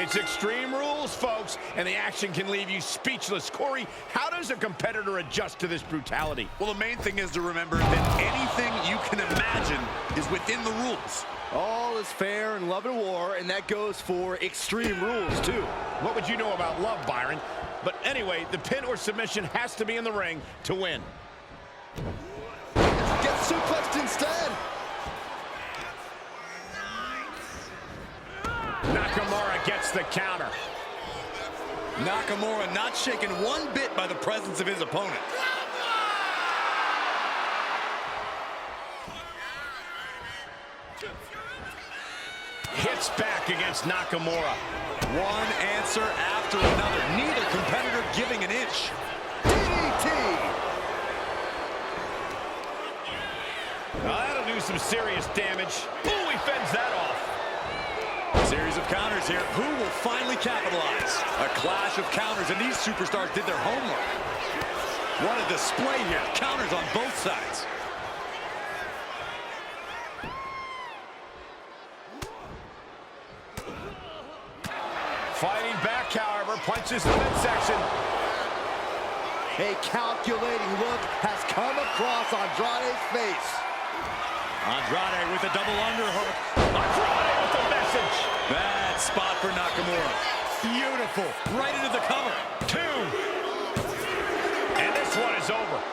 It's Extreme Rules, folks, and the action can leave you speechless. Corey, how does a competitor adjust to this brutality? Well, the main thing is to remember that anything you can imagine is within the rules. All is fair in love and war, and that goes for Extreme Rules, too. What would you know about love, Byron? But anyway, the pin or submission has to be in the ring to win. Gets suplexed instead. Nakamura gets the counter. Nakamura not shaken one bit by the presence of his opponent. Hits back against Nakamura. One answer after another. Neither competitor giving an inch. DDT. Now that'll do some serious damage. Ooh, he fends that off. Series of counters here. Who will finally capitalize? A clash of counters, and these superstars did their homework. What a display here. Counters on both sides. Fighting back, however, punches the midsection. A calculating look has come across Andrade's face. Andrade with a double underhook. Andrade with the message. Bad spot for Nakamura. Beautiful. Right into the cover. 2. And this one is over.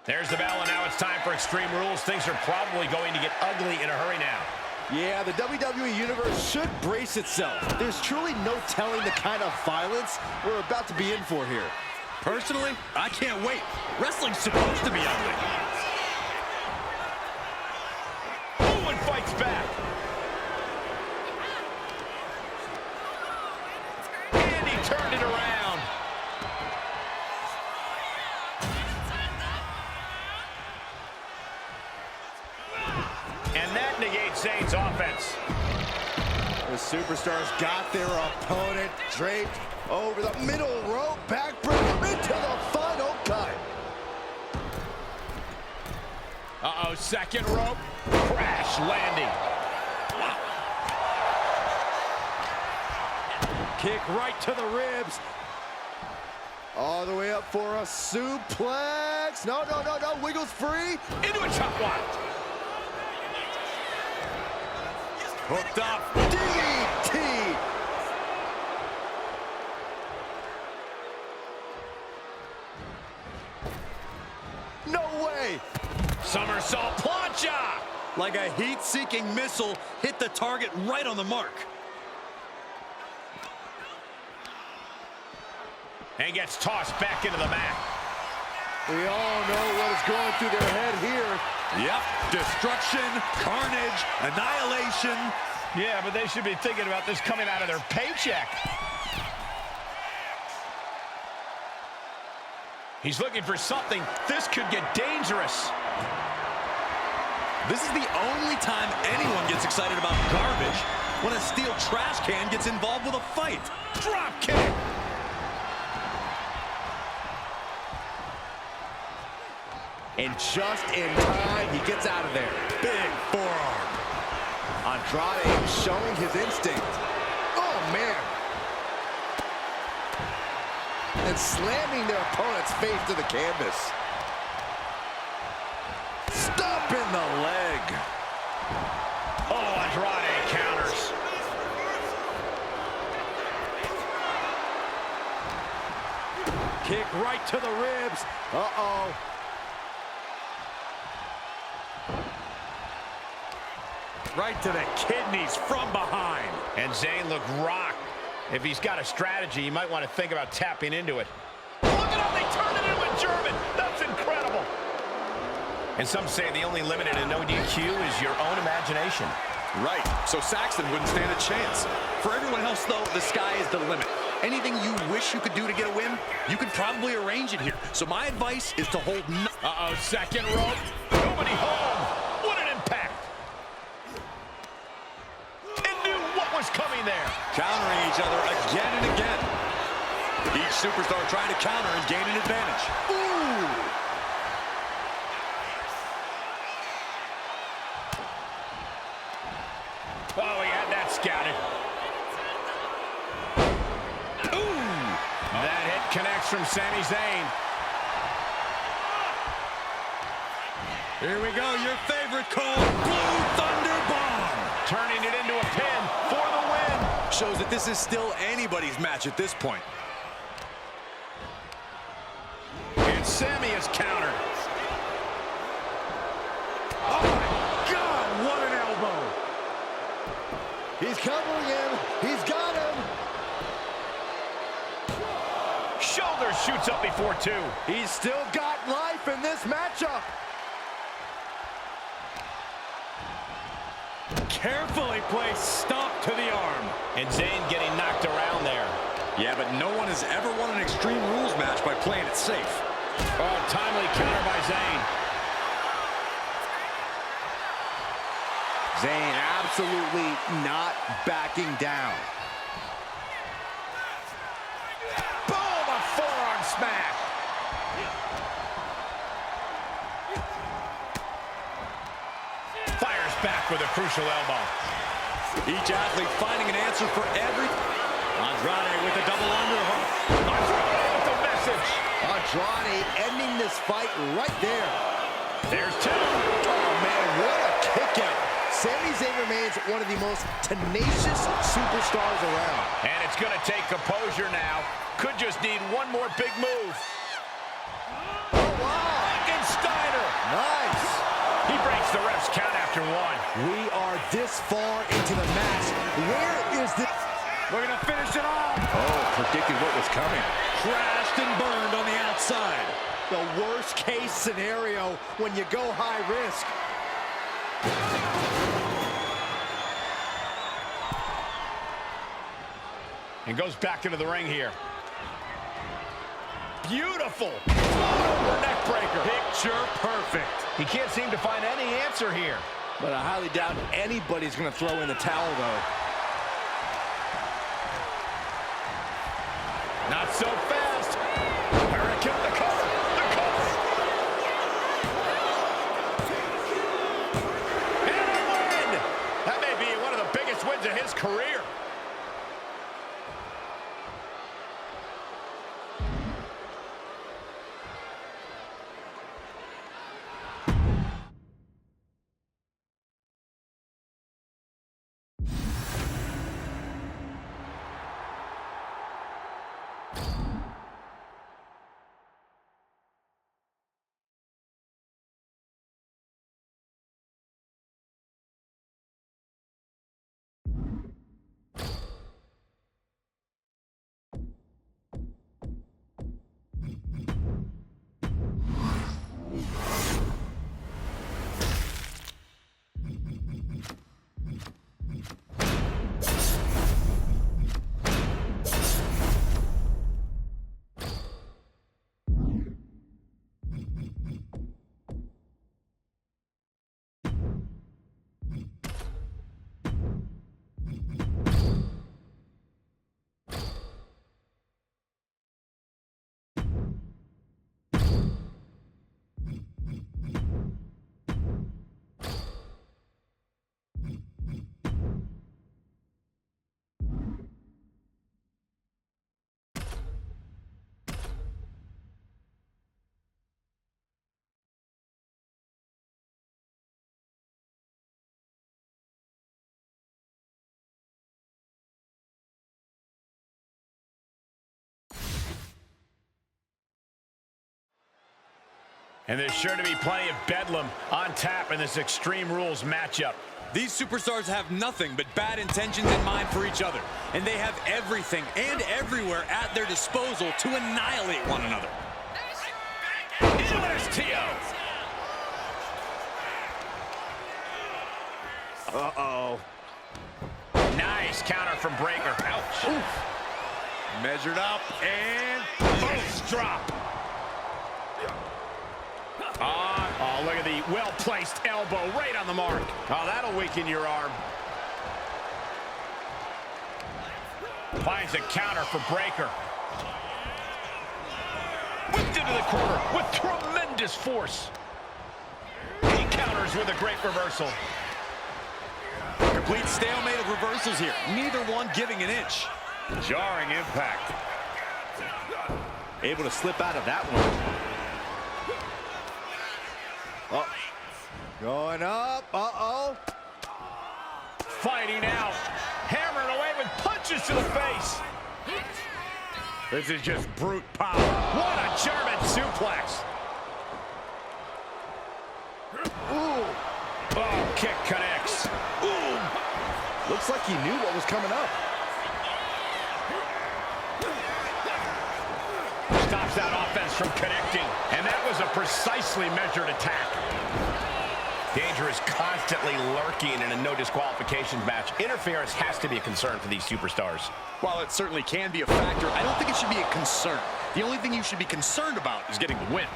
There's the bell, and now it's time for Extreme Rules. Things are probably going to get ugly in a hurry now. Yeah, the WWE Universe should brace itself. There's truly no telling the kind of violence we're about to be in for here. Personally, I can't wait. Wrestling's supposed to be ugly. Owen fights back. And he turned it around. And that negates Zayn's offense. The Superstars got their opponent draped over the middle rope, backbreaker into the final cut. Uh-oh, second rope, crash landing. Kick right to the ribs. All the way up for a suplex. No, no, no, no, wiggles free. Into a chop block. Hooked up. DDT. No way. Somersault plancha. Like a heat-seeking missile, hit the target right on the mark. And gets tossed back into the mat. We all know what is going through their head here. Yep, destruction, carnage, annihilation. Yeah, but they should be thinking about this coming out of their paycheck. He's looking for something. This could get dangerous. This is the only time anyone gets excited about garbage, when a steel trash can gets involved with a fight. Drop kick. And just in time, he gets out of there. Big forearm. Andrade showing his instinct. Oh, man. And slamming their opponent's face to the canvas. Stomping the leg. Oh, Andrade counters. Kick right to the ribs. Uh-oh. Right to the kidneys from behind. And Zayn looked rocked. If he's got a strategy, you might want to think about tapping into it. Look at how they turn it into a German. That's incredible. And some say the only limit in a no DQ is your own imagination. Right, so Saxton wouldn't stand a chance. For everyone else, though, the sky is the limit. Anything you wish you could do to get a win, you could probably arrange it here. So my advice is to hold no— Uh-oh, second rope. Nobody home. What an impact. And knew what was coming there. countering each other again and again. Each superstar trying to counter and gain an advantage. Ooh! Oh, he had that scouted. Ooh! That hit connects from Sami Zayn. Here we go, your favorite call, Blue Thunder Bomb. Turning it into a pin for the win. Shows that this is still anybody's match at this point. And Sami is countered. Oh my God, what an elbow! He's covering him. He's got him. Shoulder shoots up before two. He's still got life in this matchup. Carefully placed stomp to the arm. And Zayn getting knocked around there. Yeah, but no one has ever won an Extreme Rules match by playing it safe. Oh, timely counter by Zayn. Zayn absolutely not backing down. Boom, a forearm smash. Fires back with a crucial elbow. Each athlete finding an answer for every... Andrade with a double underhook. Andrade with the message. Andrade ending this fight right there. There's two. Oh, man, what a kick out. Sami Zayn remains one of the most tenacious superstars around. And it's going to take composure now. Could just need one more big move. Oh, wow. Frankenstein Nice. He breaks the ref's count after one. We are this far into the match. Where is this? Looking to finish it off. Oh, predicted what was coming. Crashed and burned on the outside. The worst case scenario when you go high risk. And goes back into the ring here. Beautiful. Neck breaker. Picture perfect. He can't seem to find any answer here. But I highly doubt anybody's going to throw in the towel, though. Not so fast. Hurricane, the cover. The cover. And a win. That may be one of the biggest wins of his career. And there's sure to be plenty of bedlam on tap in this Extreme Rules matchup. These superstars have nothing but bad intentions in mind for each other. And they have everything and everywhere at their disposal to annihilate one another. LSTO. Uh-oh. Nice counter from Breaker. Ouch. Oof. Measured up and Post drop. Oh, look at the well-placed elbow right on the mark. Oh, that'll weaken your arm. Finds a counter for Breaker. Whipped into the corner with tremendous force. He counters with a great reversal. Complete stalemate of reversals here. Neither one giving an inch. Jarring impact. Able to slip out of that one. Oh. Going up. Uh-oh. Fighting out. Hammering away with punches to the face. This is just brute power. What a German suplex. Ooh. Oh, kick connects. Ooh. Looks like he knew what was coming up. Stops that offense from connecting. And that was a precisely measured attack. Danger is constantly lurking in a no disqualifications match. Interference has to be a concern for these superstars. While it certainly can be a factor, I don't think it should be a concern. The only thing you should be concerned about is getting the win.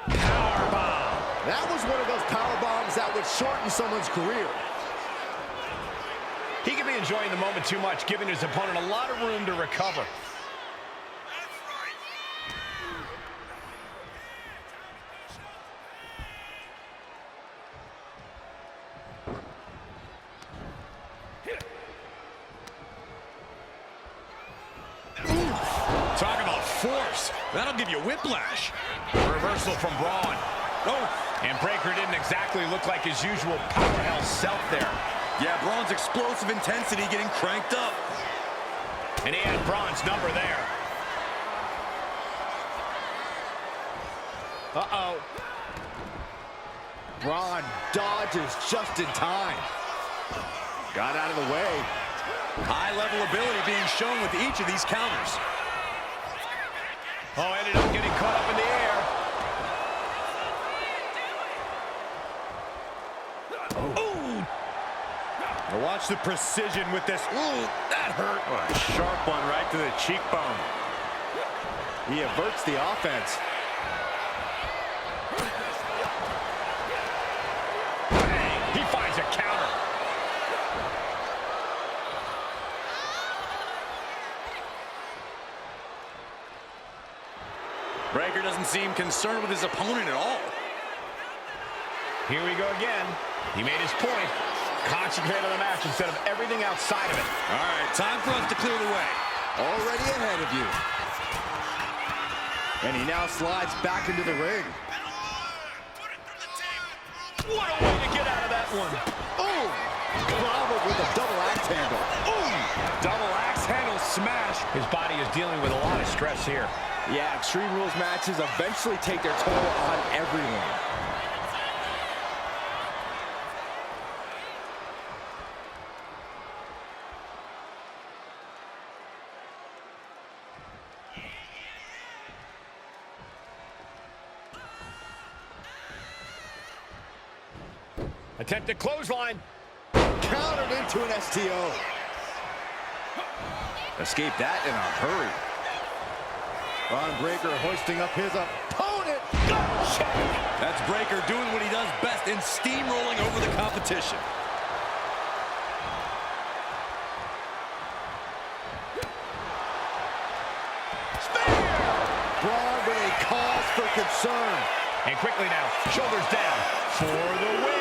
Powerbomb. That was one of those power bombs that would shorten someone's career. He could be enjoying the moment too much, giving his opponent a lot of room to recover. Talk about force. That'll give you whiplash. Reversal from Braun. Oh, And Breaker didn't exactly look like his usual powerhouse self there. yeah, Braun's explosive intensity getting cranked up. And he had Braun's number there. Uh-oh. Braun dodges just in time. Got out of the way. High-level ability being shown with each of these counters. Oh, ended up getting caught up in the air. Ooh. Now watch the precision with this. Ooh, that hurt. Oh, a sharp one right to the cheekbone. He averts the offense. Bang. He finds a counter. Breakker doesn't seem concerned with his opponent at all. Here we go again. He made his point. Concentrate on the match instead of everything outside of it. All right, time for us to clear the way. Already ahead of you. And he now slides back into the ring. What a way to get out of that one. Ooh! Bravo with a double axe handle. Ooh! Double axe handle smash. His body is dealing with a lot of stress here. Yeah, Extreme Rules matches eventually take their toll on everyone. Attempted clothesline. Countered into an STO. Escape that in a hurry. Bron Breakker hoisting up his opponent. That's Breakker doing what he does best in steamrolling over the competition. Braun with a cause for concern. And quickly now, shoulders down for the win.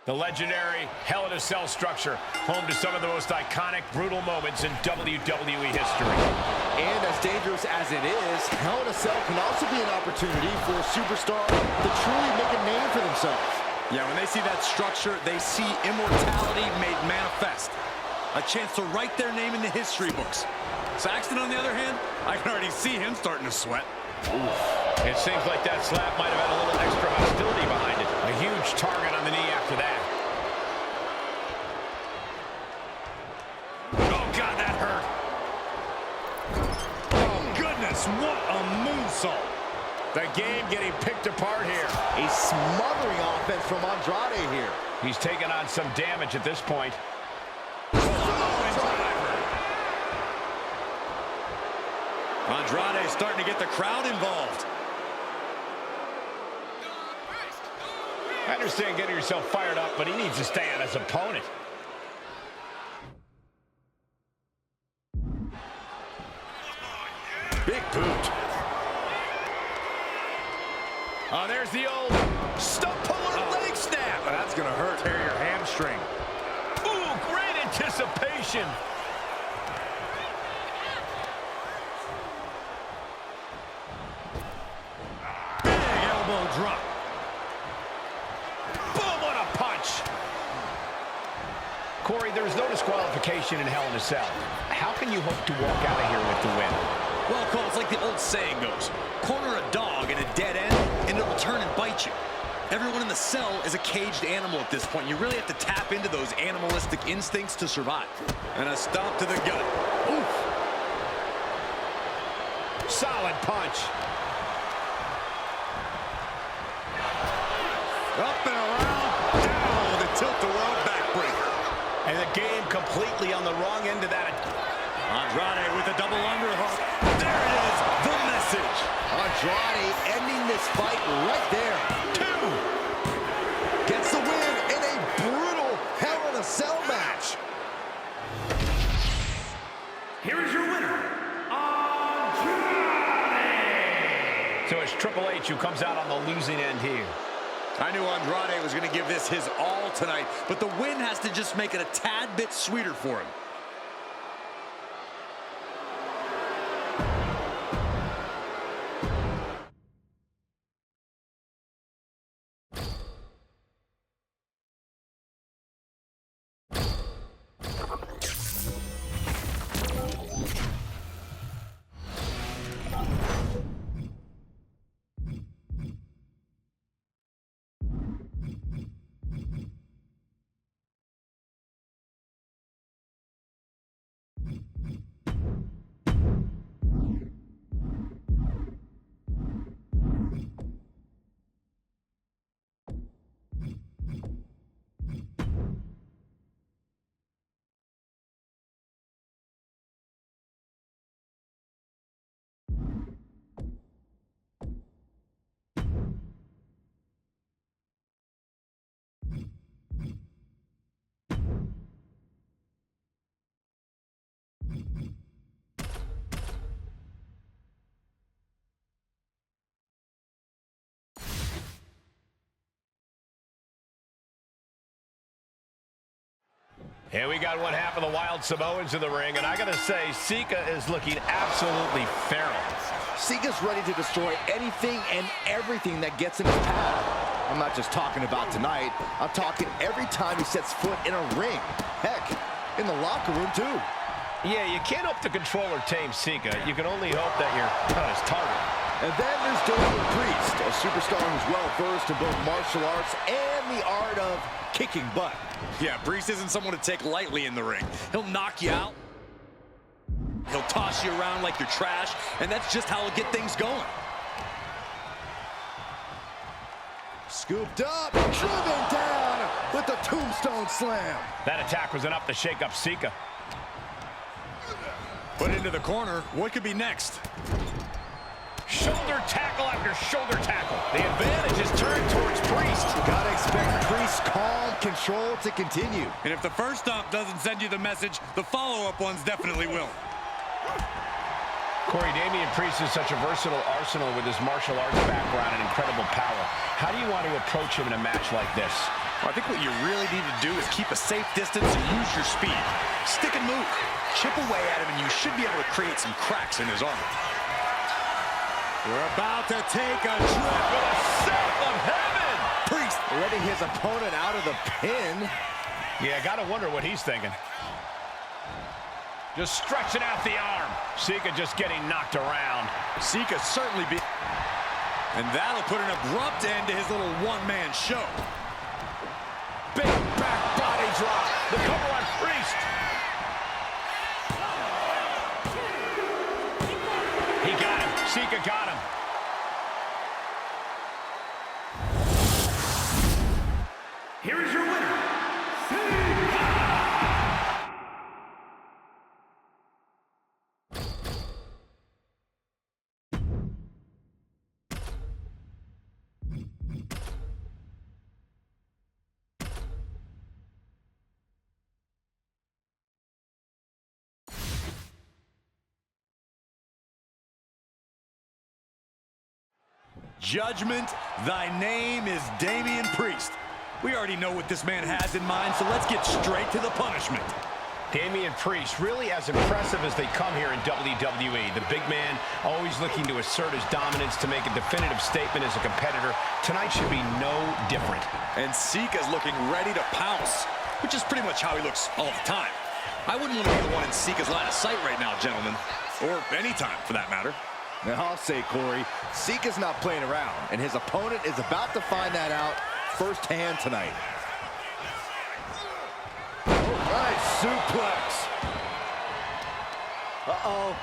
The legendary Hell in a Cell structure, home to some of the most iconic, brutal moments in WWE history. And as dangerous as it is, Hell in a Cell can also be an opportunity for a superstar to truly make a name for themselves. Yeah, when they see that structure, they see immortality made manifest. A chance to write their name in the history books. Saxton, on the other hand, I can already see him starting to sweat. Oof. It seems like that slap might have had a little extra hostility behind it. A huge target on the knee after that. Oh, God, that hurt. Oh, goodness, what a moonsault. The game getting picked apart here. A smothering offense from Andrade here. He's taken on some damage at this point. Andrade starting to get the crowd involved. I understand getting yourself fired up, but he needs to stay on his opponent. Big boot. Oh, there's the old stump puller leg snap. That's going to hurt. Tear your hamstring. Ooh, great anticipation. Big elbow drop. Boom, what a punch. Corey, there's no disqualification in Hell in a Cell. How can you hope to walk out of here with the win? Well, Cole, it's like the old saying goes, corner a dog in a dead end, and it'll turn and bite you. Everyone in the cell is a caged animal at this point. You really have to tap into those animalistic instincts to survive. And a stomp to the gut. Oof. Solid punch. Up and around, down with a tilt-a-whirl backbreaker. And the game completely on the wrong end of that. Andrade with a double underhook. There it is, the message. Andrade ending this fight right there. 2. Gets the win in a brutal Hell in a Cell match. Here is your winner, Andrade. So it's Triple H who comes out on the losing end here. I knew Andrade was going to give this his all tonight, but the win has to just make it a tad bit sweeter for him. And we got one half of the Wild Samoans in the ring, and I gotta say, Sika is looking absolutely feral. Sika's ready to destroy anything and everything that gets in his path. I'm not just talking about tonight. I'm talking every time he sets foot in a ring. Heck, in the locker room too. Yeah, you can't hope to control or tame Sika. You can only hope that you're on his target. And then there's Damian Priest, a superstar who's well-versed in both martial arts and the art of kicking butt. Yeah, Priest isn't someone to take lightly in the ring. He'll knock you out. He'll toss you around like you're trash, and that's just how he'll get things going. Scooped up, driven down with the tombstone slam. That attack was enough to shake up Sika. Put into the corner. What could be next? Shoulder tackle after shoulder tackle. The advantage is turned towards Priest. Gotta expect Priest's calm control to continue. And if the first stomp doesn't send you the message, the follow-up ones definitely will. Corey, Damian Priest is such a versatile arsenal with his martial arts background and incredible power. How do you want to approach him in a match like this? I think what you really need to do is keep a safe distance and use your speed. Stick and move. Chip away at him, and you should be able to create some cracks in his armor. We're about to take a trip To the south of heaven. Priest letting his opponent out of the pin. Yeah, gotta wonder what he's thinking. Just stretching out the arm. Sika just getting knocked around. Sika certainly be... And that'll put an abrupt end to his little one-man show. Big back body drop. The cover on Priest. He got him. Sika got him. Here is your winner, Sika. Judgment, thy name is Damian Priest. We already know what this man has in mind, so let's get straight to the punishment. Damian Priest, really as impressive as they come here in WWE. The big man always looking to assert his dominance to make a definitive statement as a competitor. Tonight should be no different. And Sika's looking ready to pounce, which is pretty much how he looks all the time. I wouldn't want to be the one in Sika's line of sight right now, gentlemen. Or any time, for that matter. Now, I'll say, Corey, Sika's not playing around, and his opponent is about to find that out firsthand tonight. Nice suplex. Uh-oh.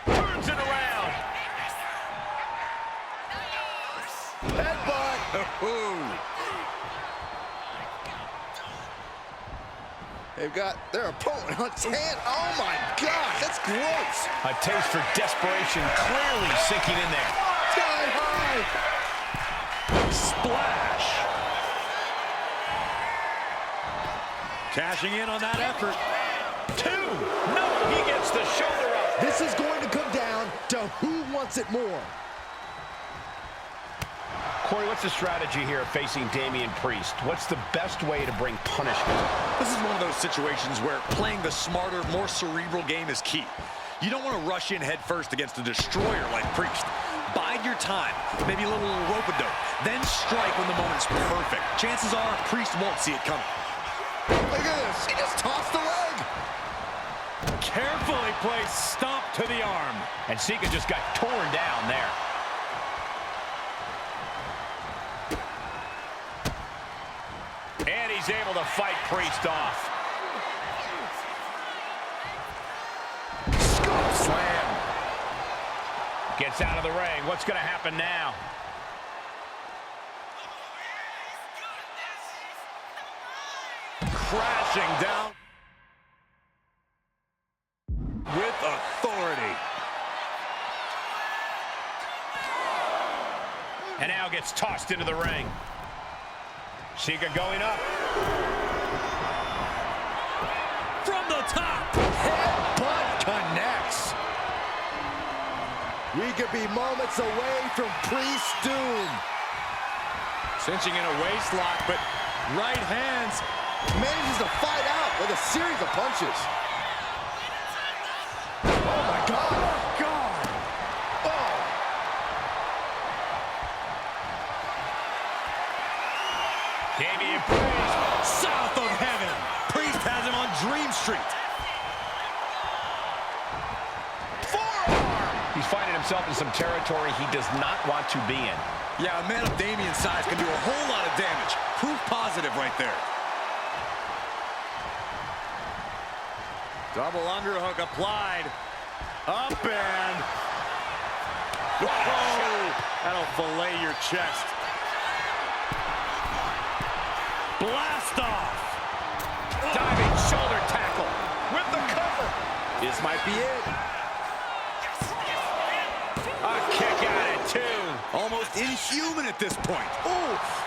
Turns it around. Headbutt. They've got their opponent on 10. Oh, my gosh, that's gross. A taste for desperation clearly sinking in there. Sky high. Splash. Cashing in on that effort. 2. No, he gets the shoulder up. This is going to come down to who wants it more. Corey, what's the strategy here facing Damian Priest? What's the best way to bring punishment? This is one of those situations where playing the smarter, more cerebral game is key. You don't want to rush in head first against a destroyer like Priest. Bide your time, maybe a little rope-a-dope, then strike when the moment's perfect. Chances are Priest won't see it coming. Look at this. He just tossed the leg. carefully placed stomp to the arm. And Sika just got torn down there. And he's able to fight Priest off. Scoop slam. Gets out of the ring. What's going to happen now? Crashing down with authority. And now gets tossed into the ring. Sika going up. From the top. Headbutt connects. We could be moments away from Priest's doom. Cinching in a waist lock, but right hands. Manages to fight out with a series of punches. Oh, my God. Oh, God. Oh. Damian Priest. South of heaven. Priest has him on Dream Street. Forearm. He's finding himself in some territory he does not want to be in. Yeah, a man of Damian's size can do a whole lot of damage. Proof positive right there. Double underhook applied. Up and... Oh, that'll fillet your chest. Blast off. Diving shoulder tackle with the cover. This might be it. A kick out at 2. Almost inhuman at this point. Oof.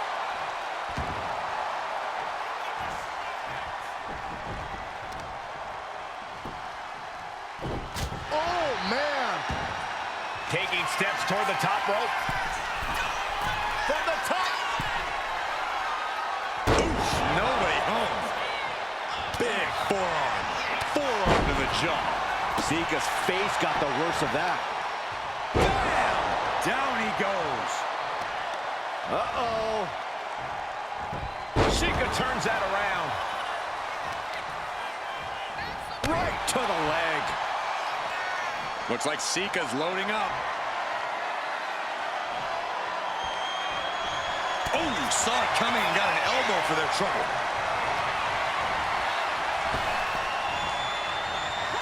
Oh, man. Taking steps toward the top rope. From the top. jaw. Sika's face got the worst of that. Bam! Down he goes. Uh-oh. Sika turns that around. Right to the leg. Looks like Sika's loading up. Oh, saw it coming and got an elbow for their trouble.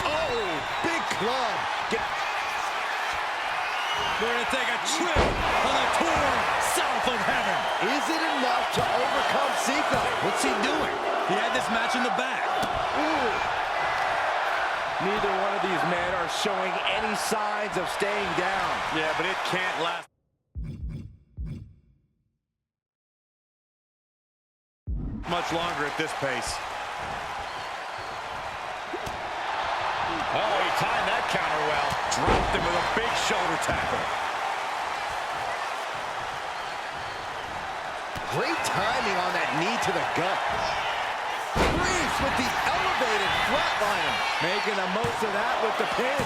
Oh, big club. They're going to take a trip on a tour south of heaven. Is it enough to overcome Sika? What's he doing? He had this match in the bag. Ooh. Neither one of these men are showing any signs of staying down. Yeah, but it can't last much longer at this pace. Oh, he timed that counter well. Dropped him with a big shoulder tackle. Great timing on that knee to the gut. Reeves with the elevated flatliner. Making the most of that with the pin.